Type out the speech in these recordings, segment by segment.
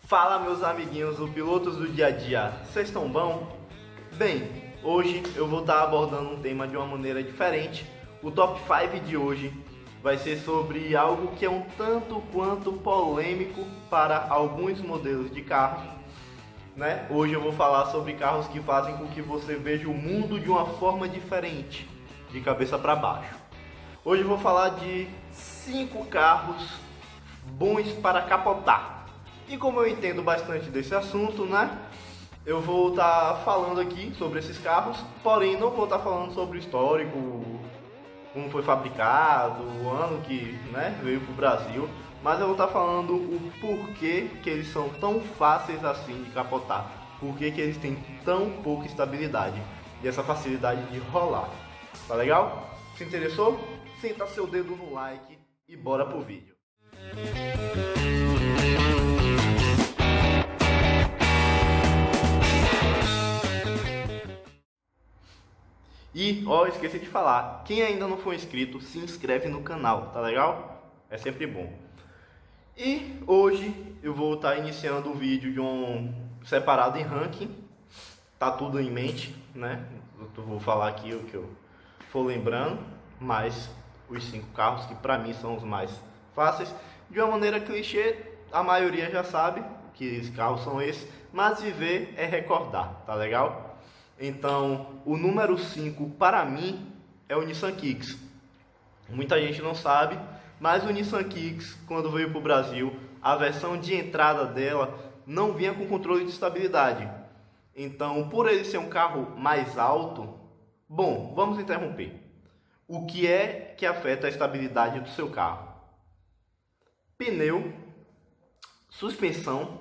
Fala, meus amiguinhos, os pilotos do dia a dia, vocês estão bom? Bem, hoje eu vou estar abordando um tema de uma maneira diferente. O top 5 de hoje vai ser sobre algo que é um tanto quanto polêmico para alguns modelos de carro, né? Hoje eu vou falar sobre carros que fazem com que você veja o mundo de uma forma diferente, de cabeça para baixo. Hoje eu vou falar de 5 carros bons para capotar. E como eu entendo bastante desse assunto, né? Eu vou estar falando aqui sobre esses carros, porém não vou estar falando sobre o histórico, como foi fabricado, o ano que, né, veio para o Brasil, mas eu vou estar falando o porquê que eles são tão fáceis assim de capotar, porquê que eles têm tão pouca estabilidade e essa facilidade de rolar. Tá legal? Se interessou? Senta seu dedo no like e bora pro vídeo. E, esqueci de falar, quem ainda não for inscrito, se inscreve no canal, tá legal? É sempre bom. E hoje eu vou estar iniciando um vídeo de um separado em ranking, tá tudo em mente, né? Eu vou falar aqui o que eu for lembrando, mas os 5 carros que pra mim são os mais fáceis. De uma maneira clichê, a maioria já sabe que os carros são esses, mas viver é recordar, tá legal? Então, o número 5 para mim é o Nissan Kicks. Muita gente não sabe, mas o Nissan Kicks, quando veio para o Brasil, a versão de entrada dela não vinha com controle de estabilidade. Então, por ele ser um carro mais alto, bom, vamos interromper. O que é que afeta a estabilidade do seu carro? Pneu, suspensão,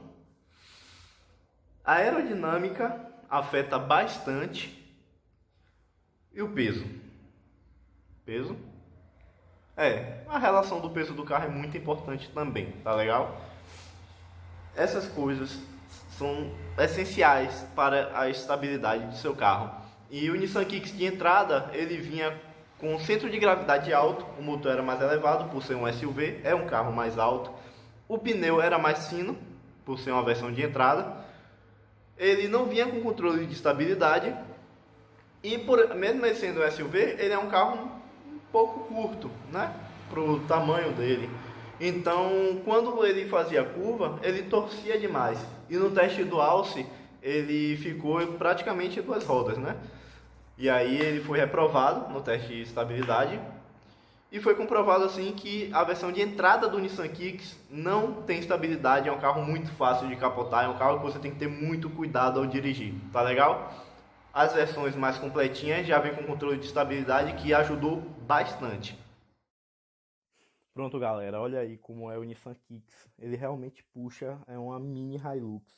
aerodinâmica afeta bastante, e o peso. A relação do peso do carro é muito importante também, tá legal? Essas coisas são essenciais para a estabilidade do seu carro. E o Nissan Kicks de entrada, ele vinha com centro de gravidade alto, o motor era mais elevado por ser um SUV, é um carro mais alto. O pneu era mais fino, por ser uma versão de entrada. Ele não vinha com controle de estabilidade e mesmo ele sendo um SUV, ele é um carro um pouco curto, né, pro tamanho dele. Então, quando ele fazia curva, ele torcia demais. E no teste do Alce, ele ficou praticamente em 2 rodas, né? E aí ele foi reprovado no teste de estabilidade. E foi comprovado assim que a versão de entrada do Nissan Kicks não tem estabilidade, é um carro muito fácil de capotar, é um carro que você tem que ter muito cuidado ao dirigir, tá legal? As versões mais completinhas já vem com controle de estabilidade que ajudou bastante. Pronto, galera, olha aí como é o Nissan Kicks, ele realmente puxa, é uma mini Hilux.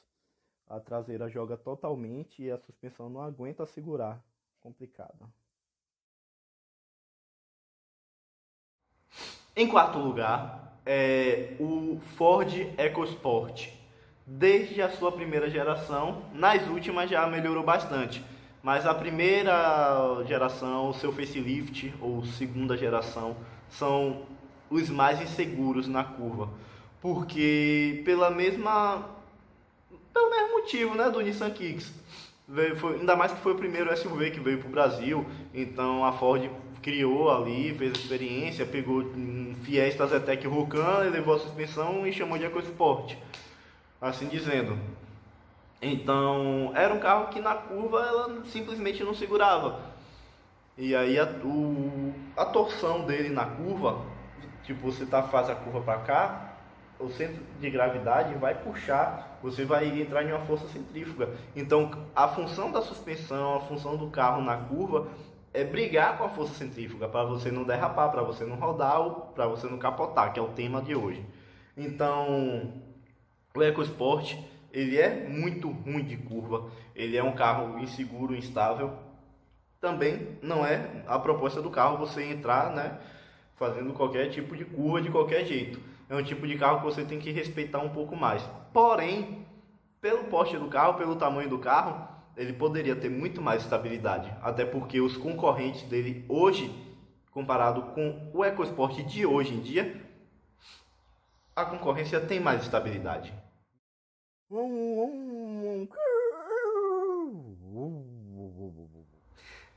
A traseira joga totalmente e a suspensão não aguenta segurar, complicado. Em quarto lugar, o Ford EcoSport. Desde a sua primeira geração, nas últimas já melhorou bastante. Mas a primeira geração, o seu facelift ou segunda geração, são os mais inseguros na curva. Porque pelo mesmo motivo, né, do Nissan Kicks. Ainda mais que foi o primeiro SUV que veio para o Brasil, então a Ford criou ali, fez a experiência, pegou um Fiesta Zetec Rocan, elevou a suspensão e chamou de EcoSport, assim dizendo. Então era um carro que na curva ela simplesmente não segurava. E aí a torção dele na curva, tipo, você faz a curva para cá, o centro de gravidade vai puxar, você vai entrar em uma força centrífuga. Então a função da suspensão, a função do carro na curva é brigar com a força centrífuga para você não derrapar, para você não rodar ou para você não capotar, que é o tema de hoje. Então o EcoSport, ele é muito ruim de curva, ele é um carro inseguro, instável. Também não é a proposta do carro você entrar, né, fazendo qualquer tipo de curva de qualquer jeito. É um tipo de carro que você tem que respeitar um pouco mais. Porém, pelo porte do carro, pelo tamanho do carro, ele poderia ter muito mais estabilidade. Até porque os concorrentes dele hoje, comparado com o EcoSport de hoje em dia, a concorrência tem mais estabilidade.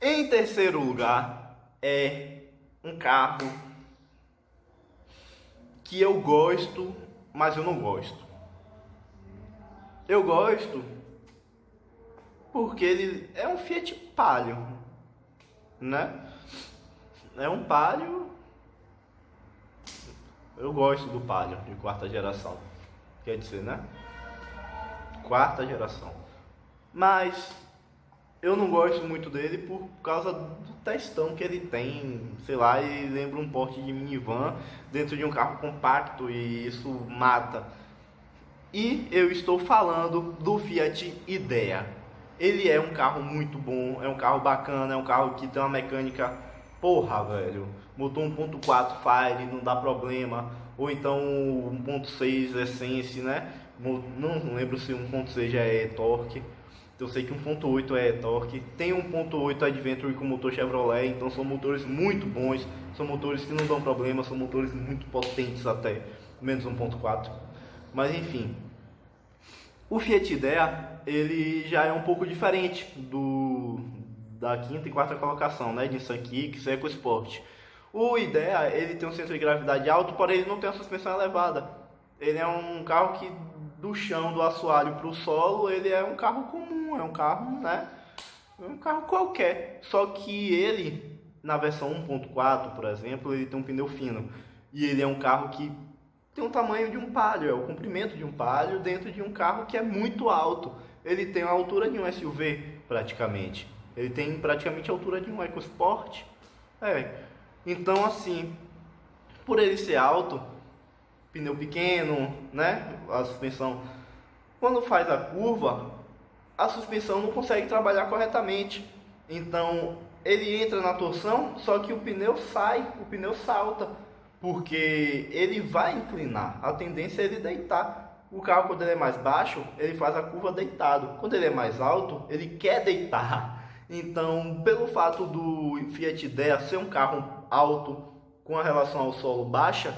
Em terceiro lugar, é um carro que eu gosto, mas eu não gosto. Eu gosto porque ele é um Fiat Palio, né? É um Palio. Eu gosto do Palio de quarta geração. Quer dizer, né? Quarta geração. Mas eu não gosto muito dele por causa do textão que ele tem. Sei lá, ele lembra um porte de minivan dentro de um carro compacto e isso mata. E eu estou falando do Fiat Idea. Ele é um carro muito bom, é um carro bacana, é um carro que tem uma mecânica, porra, velho. Motor 1.4 Fire, não dá problema. Ou então 1.6 Essence, né? Não lembro se 1.6 já é torque. Eu sei que 1.8 é torque. Tem 1.8 Adventure com motor Chevrolet, então são motores muito bons. São motores que não dão problema, são motores muito potentes até, menos 1.4. Mas enfim, o Fiat Idea, ele já é um pouco diferente da quinta e quarta colocação, né? Nissan Kicks, EcoSport. O Idea, ele tem um centro de gravidade alto, porém ele não tem uma suspensão elevada. Ele é um carro que do chão, do assoalho para o solo, ele é um carro comum, é um carro, né? É um carro qualquer. Só que ele, na versão 1.4, por exemplo, ele tem um pneu fino. E ele é um carro que tem o tamanho de um Palio, é o comprimento de um Palio dentro de um carro que é muito alto. Ele tem a altura de um SUV, praticamente. Ele tem praticamente a altura de um EcoSport. Então, assim, por ele ser alto, pneu pequeno, né? A suspensão, quando faz a curva, a suspensão não consegue trabalhar corretamente. Então, ele entra na torção, só que o pneu sai, o pneu salta. Porque ele vai inclinar, a tendência é ele deitar. O carro, quando ele é mais baixo, ele faz a curva deitado. Quando ele é mais alto, ele quer deitar. Então, pelo fato do Fiat Idea ser um carro alto, com a relação ao solo baixa,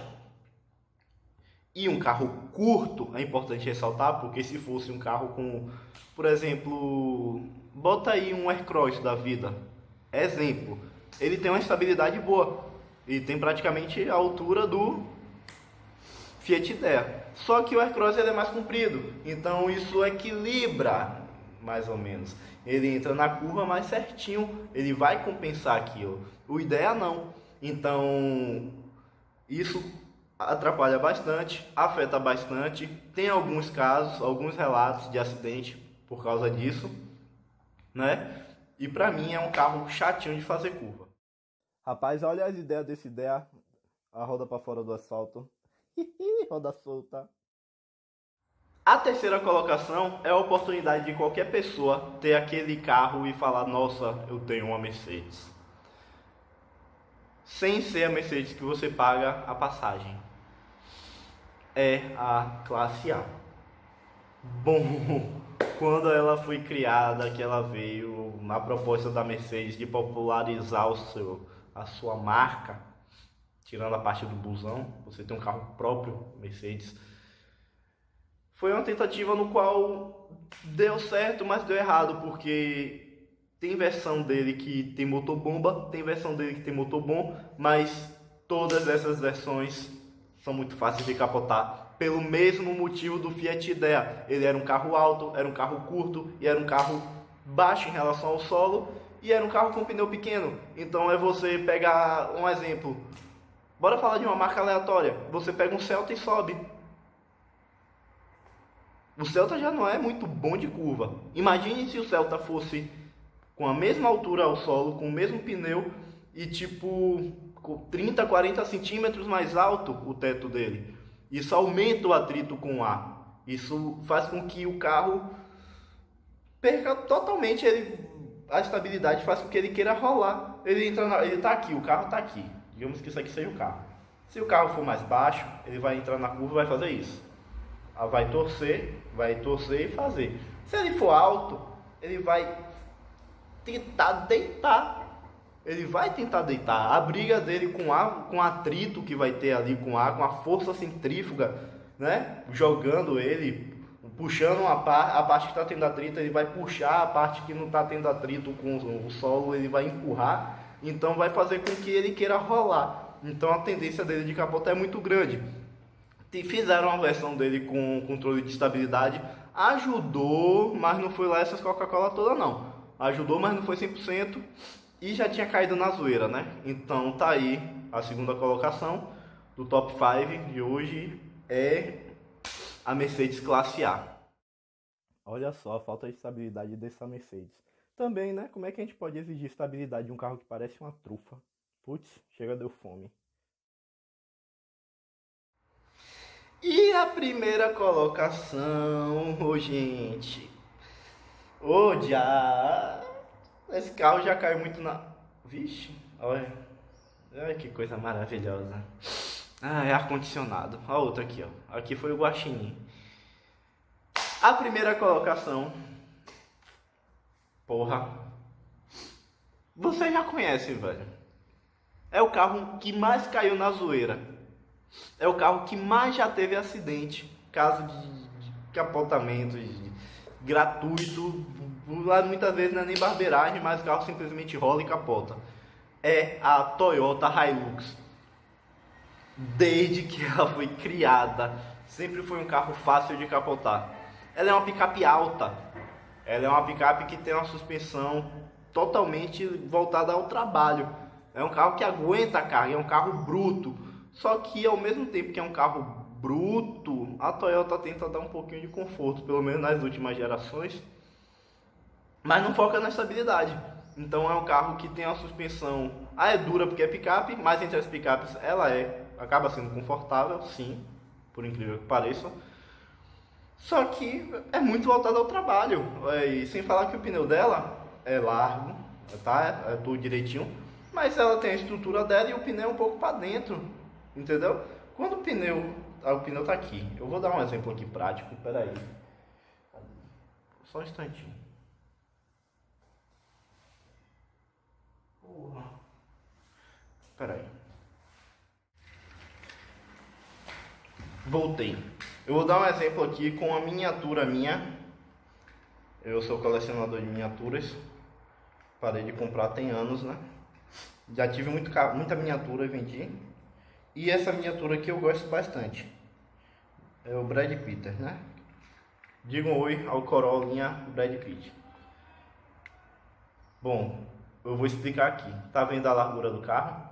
e um carro curto, é importante ressaltar, porque se fosse um carro com, por exemplo, bota aí um Aircross da vida, exemplo, ele tem uma estabilidade boa. E tem praticamente a altura do Fiat Idea. Só que o Aircross ele é mais comprido. Então isso equilibra, mais ou menos. Ele entra na curva mais certinho. Ele vai compensar aquilo. O Idea não. Então isso atrapalha bastante, afeta bastante. Tem alguns casos, alguns relatos de acidente por causa disso, né? E pra mim é um carro chatinho de fazer curva. Rapaz, olha as ideias desse Idea. A roda para fora do asfalto. Roda solta. A terceira colocação é a oportunidade de qualquer pessoa ter aquele carro e falar: nossa, eu tenho uma Mercedes. Sem ser a Mercedes que você paga a passagem. É a classe A. Bom, quando ela foi criada, que ela veio na proposta da Mercedes de popularizar a sua marca, tirando a parte do busão, você tem um carro próprio, Mercedes. Foi uma tentativa no qual deu certo, mas deu errado, porque tem versão dele que tem motor bomba, tem versão dele que tem motor bom, mas todas essas versões são muito fáceis de capotar, pelo mesmo motivo do Fiat Idea. Ele era um carro alto, era um carro curto e era um carro baixo em relação ao solo, e era um carro com pneu pequeno. Então é você pegar um exemplo. Bora falar de uma marca aleatória. Você pega um Celta e sobe. O Celta já não é muito bom de curva. Imagine se o Celta fosse com a mesma altura ao solo, com o mesmo pneu e tipo com 30, 40 centímetros mais alto o teto dele. Isso aumenta o atrito com o ar. Isso faz com que o carro perca totalmente a estabilidade, faz com que ele queira rolar. Ele está aqui, o carro está aqui. Digamos que isso aqui seja o carro. Se o carro for mais baixo, ele vai entrar na curva e vai fazer isso. Vai torcer e fazer. Se ele for alto, ele vai tentar deitar. Ele vai tentar deitar. A briga dele com o atrito que vai ter ali com o ar, com a força centrífuga, né? Jogando ele puxando a parte que está tendo atrito, ele vai puxar a parte que não está tendo atrito com o solo, ele vai empurrar, então vai fazer com que ele queira rolar. Então a tendência dele de capotar é muito grande. E fizeram uma versão dele com controle de estabilidade, ajudou, mas não foi lá essas Coca-Cola toda não. Ajudou, mas não foi 100% e já tinha caído na zoeira, né? Então tá aí a segunda colocação do top 5 de hoje é a Mercedes Classe A. Olha só a falta de estabilidade dessa Mercedes. Também, né? Como é que a gente pode exigir estabilidade de um carro que parece uma trufa? Putz, chega, deu fome. E a primeira colocação, gente. Já. Esse carro já caiu muito na. Vixe, olha. Olha que coisa maravilhosa. É ar-condicionado. A outra aqui, ó. Aqui foi o Guaxinim. A primeira colocação. Porra. Você já conhece, velho. É o carro que mais caiu na zoeira. É o carro que mais já teve acidente. Caso de capotamento gratuito. Muitas vezes não é nem barbeiragem, mas o carro simplesmente rola e capota. É a Toyota Hilux. Desde que ela foi criada, sempre foi um carro fácil de capotar. Ela é uma picape alta. Ela é uma picape que tem uma suspensão totalmente voltada ao trabalho. É um carro que aguenta a carga, é um carro bruto. Só que ao mesmo tempo que é um carro bruto, a Toyota tenta dar um pouquinho de conforto, pelo menos nas últimas gerações. Mas não foca na estabilidade. Então é um carro que tem uma suspensão... é dura porque é picape, mas entre as picapes ela acaba sendo confortável, sim, por incrível que pareça. Só que é muito voltado ao trabalho. E sem falar que o pneu dela é largo, tá? É tudo direitinho. Mas ela tem a estrutura dela e o pneu é um pouco para dentro, entendeu? Quando o pneu tá aqui. Eu vou dar um exemplo aqui prático, peraí. Só um instantinho. Porra. Peraí. Voltei. Eu vou dar um exemplo aqui com a miniatura minha. Eu sou colecionador de miniaturas. Parei de comprar tem anos, né? Já tive muita miniatura e vendi. E essa miniatura aqui eu gosto bastante. É o Brad Pitt, né? Diga um oi ao Corollinha Brad Pitt. Bom, eu vou explicar aqui. Tá vendo a largura do carro?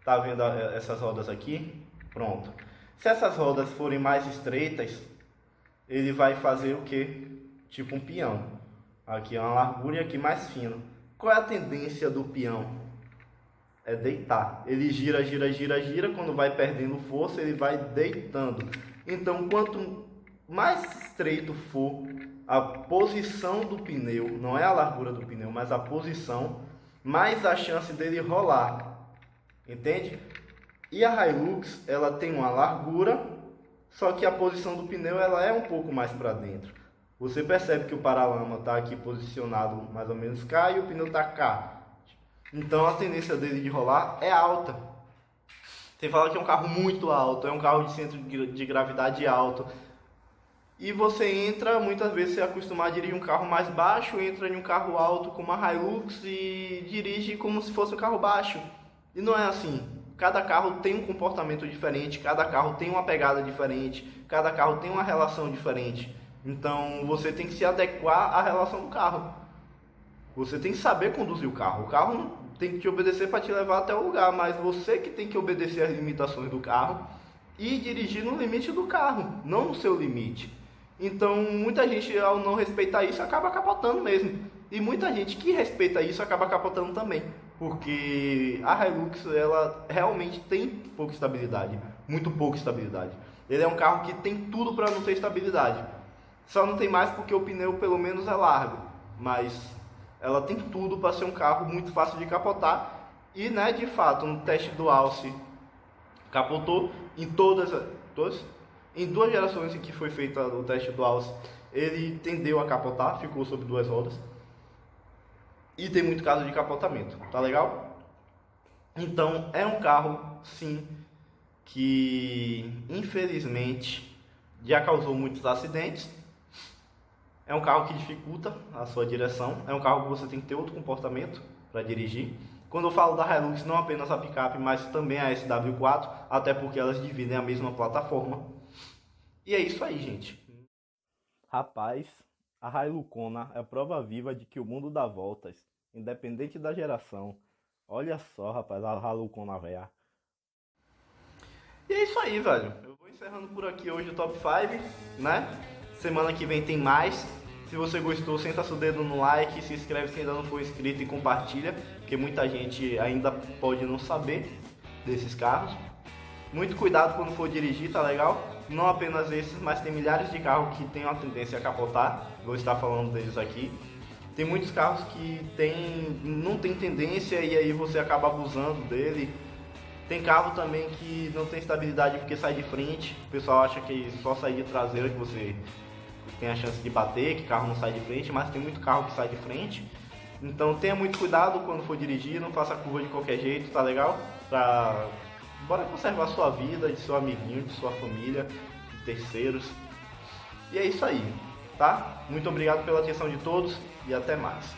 Tá vendo essas rodas aqui? Pronto. Se essas rodas forem mais estreitas, ele vai fazer o que? Tipo um peão. Aqui é uma largura e aqui mais fino. Qual é a tendência do peão? É deitar. Ele gira, gira, gira, gira. Quando vai perdendo força, ele vai deitando. Então, quanto mais estreito for a posição do pneu, não é a largura do pneu, mas a posição, mais a chance dele rolar. Entende? E a Hilux, ela tem uma largura, só que a posição do pneu ela é um pouco mais para dentro. Você percebe que o paralama está aqui posicionado mais ou menos cá e o pneu está cá. Então a tendência dele de rolar é alta. Sem falar que é um carro muito alto, é um carro de centro de gravidade alto. E você entra, muitas vezes você é acostumado a dirigir um carro mais baixo, entra em um carro alto como uma Hilux e dirige como se fosse um carro baixo. E não é assim. Cada carro tem um comportamento diferente, cada carro tem uma pegada diferente, cada carro tem uma relação diferente. Então você tem que se adequar à relação do carro. Você tem que saber conduzir o carro. O carro não tem que te obedecer para te levar até o lugar, mas você que tem que obedecer às limitações do carro e dirigir no limite do carro, não no seu limite. Então muita gente, ao não respeitar isso, acaba capotando mesmo. E muita gente que respeita isso acaba capotando também. Porque a Hilux, ela realmente tem pouca estabilidade, muito pouca estabilidade. Ele é um carro que tem tudo para não ter estabilidade. Só não tem mais porque o pneu pelo menos é largo, mas ela tem tudo para ser um carro muito fácil de capotar. E, né, de fato, no teste do Alce capotou em em duas gerações em que foi feito o teste do Alce, ele tendeu a capotar, ficou sobre duas rodas. E tem muito caso de capotamento, tá legal? Então é um carro, sim, que infelizmente já causou muitos acidentes. É um carro que dificulta a sua direção, é um carro que você tem que ter outro comportamento para dirigir. Quando eu falo da Hilux, não apenas a picape, mas também a SW4, até porque elas dividem a mesma plataforma. E é isso aí, gente. Rapaz, a Hilucona é a prova viva de que o mundo dá voltas, independente da geração. Olha só, rapaz, a Hilucona velha. E é isso aí, velho. Eu vou encerrando por aqui hoje o Top 5, né? Semana que vem tem mais. Se você gostou, senta seu dedo no like, se inscreve se ainda não for inscrito e compartilha, porque muita gente ainda pode não saber desses carros. Muito cuidado quando for dirigir, tá legal? Não apenas esses, mas tem milhares de carros que têm uma tendência a capotar. Vou estar falando deles aqui. Tem muitos carros que não tem tendência e aí você acaba abusando dele. Tem carro também que não tem estabilidade porque sai de frente. O pessoal acha que só sair de traseira que você tem a chance de bater, que o carro não sai de frente, mas tem muito carro que sai de frente. Então tenha muito cuidado quando for dirigir, não faça curva de qualquer jeito, tá legal? Bora conservar a sua vida, de seu amiguinho, de sua família, de terceiros. E é isso aí, tá? Muito obrigado pela atenção de todos e até mais.